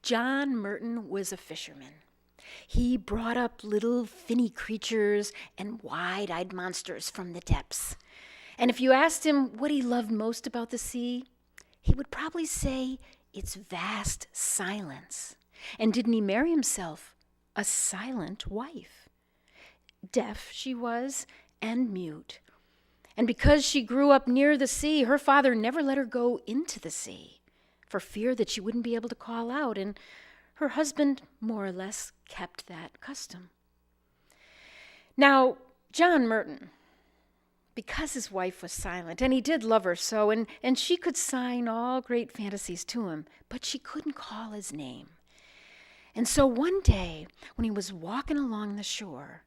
John Merton was a fisherman. He brought up little finny creatures and wide-eyed monsters from the depths. And if you asked him what he loved most about the sea, he would probably say its vast silence. And didn't he marry himself a silent wife? Deaf she was, and mute. And because she grew up near the sea, her father never let her go into the sea, for fear that she wouldn't be able to call out, and her husband more or less kept that custom. Now, John Merton, because his wife was silent, and he did love her so, and she could sign all great fantasies to him, but she couldn't call his name. And so one day, when he was walking along the shore,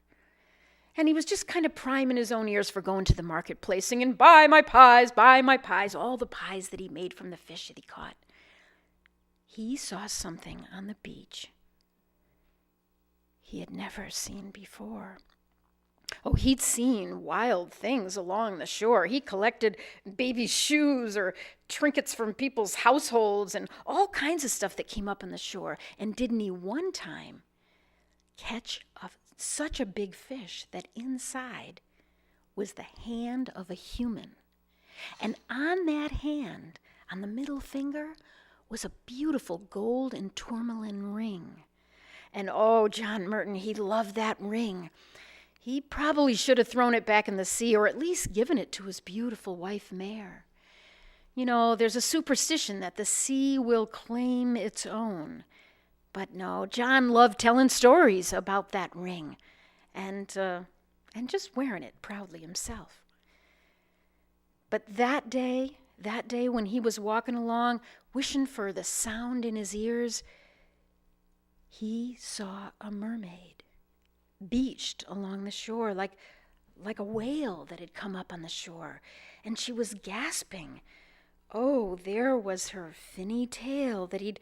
and he was just kind of priming his own ears for going to the marketplace, singing, buy my pies, all the pies that he made from the fish that he caught, he saw something on the beach he had never seen before. Oh, he'd seen wild things along the shore. He collected baby shoes or trinkets from people's households and all kinds of stuff that came up on the shore. And didn't he one time catch such a big fish that inside was the hand of a human? And on that hand, on the middle finger, was a beautiful gold and tourmaline ring. And oh, John Merton, he loved that ring. He probably should have thrown it back in the sea, or at least given it to his beautiful wife, Mare. You know, there's a superstition that the sea will claim its own. But no, John loved telling stories about that ring and just wearing it proudly himself. But that day when he was walking along, wishing for the sound in his ears, he saw a mermaid beached along the shore like a whale that had come up on the shore, and she was gasping. Oh, there was her finny tale that he'd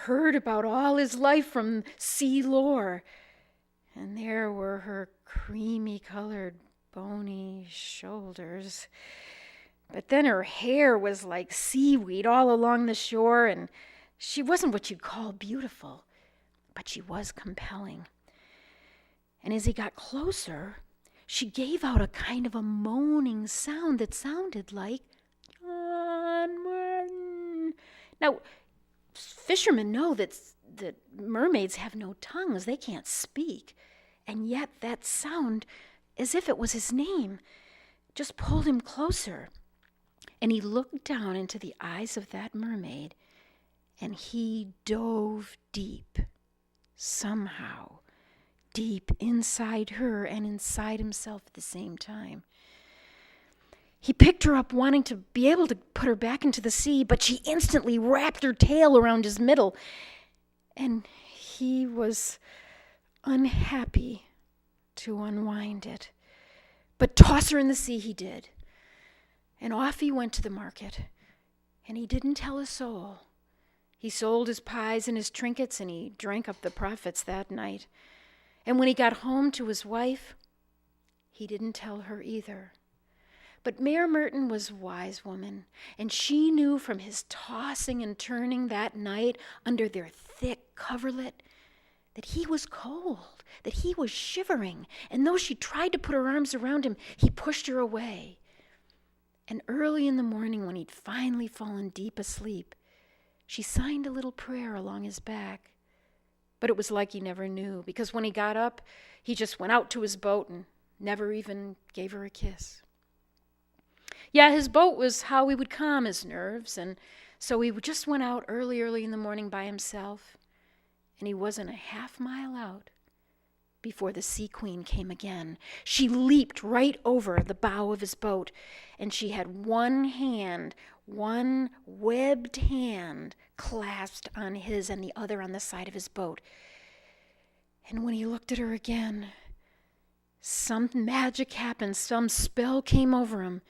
heard about all his life from sea lore, and there were her creamy-colored, bony shoulders. But then her hair was like seaweed all along the shore, and she wasn't what you'd call beautiful, but she was compelling. And as he got closer, she gave out a kind of a moaning sound that sounded like John Martin. Now, fishermen know that mermaids have no tongues. They can't speak. And yet that sound, as if it was his name, just pulled him closer. And he looked down into the eyes of that mermaid, and he dove deep, somehow, deep inside her and inside himself at the same time. He picked her up, wanting to be able to put her back into the sea, but she instantly wrapped her tail around his middle, and he was unhappy to unwind it. But toss her in the sea he did. And off he went to the market, and he didn't tell a soul. He sold his pies and his trinkets, and he drank up the profits that night. And when he got home to his wife, he didn't tell her either. But Mare Merton was a wise woman, and she knew from his tossing and turning that night under their thick coverlet that he was cold, that he was shivering, and though she tried to put her arms around him, he pushed her away. And early in the morning, when he'd finally fallen deep asleep, she signed a little prayer along his back. But it was like he never knew, because when he got up, he just went out to his boat and never even gave her a kiss. Yeah, his boat was how he would calm his nerves, and so he just went out early in the morning by himself, and he wasn't a half mile out before the Sea Queen came again. She leaped right over the bow of his boat, and she had one webbed hand clasped on his and the other on the side of his boat. And when he looked at her again, some magic happened, some spell came over him,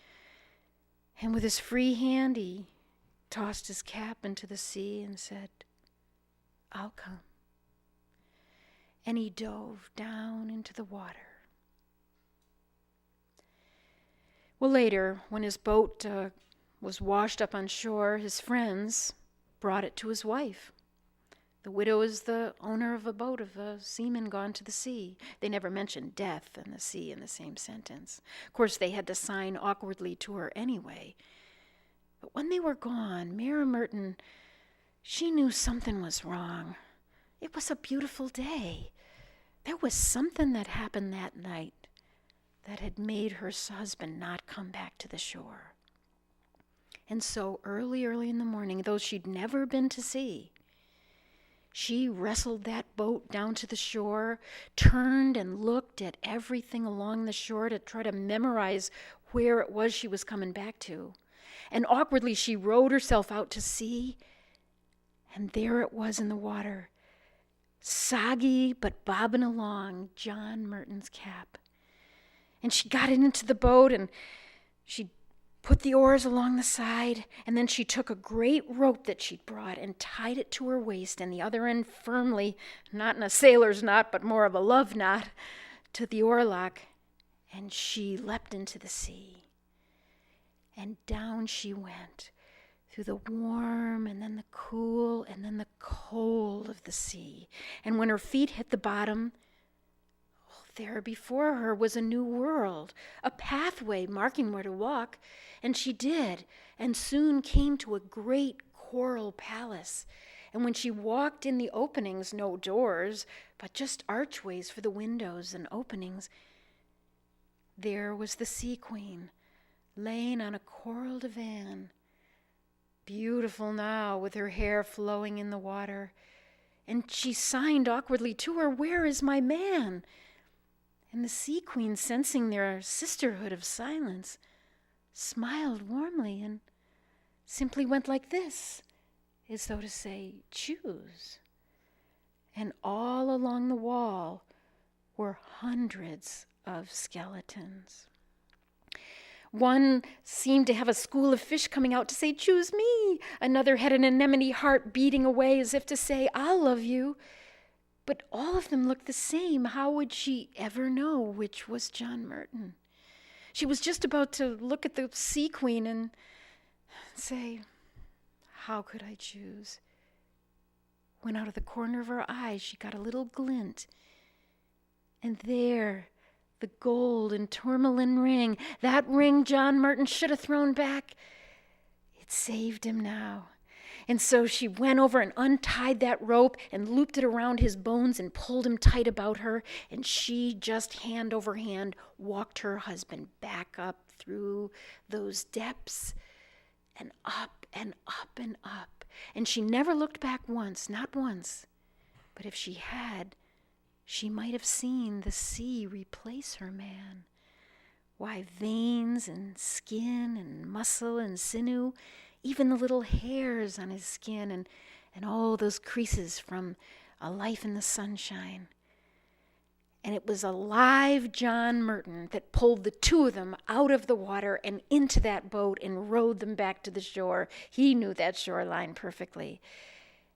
and with his free hand he tossed his cap into the sea and said, "I'll come." And he dove down into the water. Well, later, when his boat was washed up on shore, his friends brought it to his wife. The widow is the owner of a boat of a seaman gone to the sea. They never mentioned death and the sea in the same sentence. Of course, they had to sign awkwardly to her anyway. But when they were gone, Mara Merton, she knew something was wrong. It was a beautiful day. There was something that happened that night that had made her husband not come back to the shore. And so early in the morning, though she'd never been to sea, she wrestled that boat down to the shore, turned and looked at everything along the shore to try to memorize where it was she was coming back to. And awkwardly, she rowed herself out to sea, and there it was in the water, soggy but bobbing along, John Merton's cap. And she got it into the boat, and she put the oars along the side, and then she took a great rope that she'd brought and tied it to her waist, and the other end firmly, not in a sailor's knot, but more of a love knot, to the oarlock, and she leapt into the sea. And down she went, through the warm, and then the cool, and then the cold of the sea. And when her feet hit the bottom, there before her was a new world, a pathway marking where to walk, and she did, and soon came to a great coral palace. And when she walked in the openings, no doors, but just archways for the windows and openings, there was the sea queen, laying on a coral divan, beautiful now with her hair flowing in the water. And she signed awkwardly to her, "Where is my man?" And the sea queen, sensing their sisterhood of silence, smiled warmly and simply went like this, as though to say, "Choose." And all along the wall were hundreds of skeletons. One seemed to have a school of fish coming out to say, "Choose me." Another had an anemone heart beating away as if to say, "I'll love you." But all of them looked the same. How would she ever know which was John Merton? She was just about to look at the sea queen and say, "How could I choose?" When out of the corner of her eye she got a little glint. And there, the gold and tourmaline ring, that ring John Merton should have thrown back, it saved him now. And so she went over and untied that rope and looped it around his bones and pulled him tight about her. And she just hand over hand walked her husband back up through those depths and up and up and up. And she never looked back once, not once. But if she had, she might have seen the sea replace her man. Why, veins and skin and muscle and sinew, even the little hairs on his skin and all those creases from a life in the sunshine. And it was a live John Merton that pulled the two of them out of the water and into that boat and rowed them back to the shore. He knew that shoreline perfectly.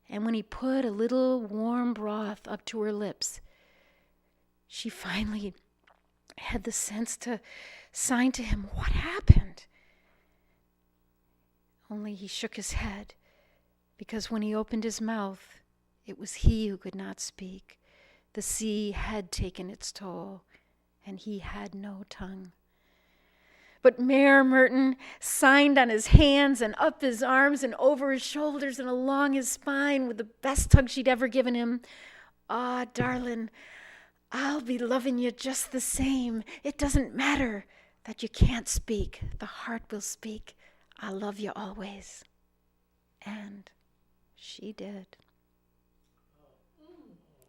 And when he put a little warm broth up to her lips, she finally had the sense to sign to him, "What happened?" Only he shook his head, because when he opened his mouth, it was he who could not speak. The sea had taken its toll, and he had no tongue. But Mayor Merton signed on his hands and up his arms and over his shoulders and along his spine with the best tug she'd ever given him. "Ah, darling, I'll be loving you just the same. It doesn't matter that you can't speak. The heart will speak. I love you always." And she did.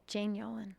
Jane Yolen.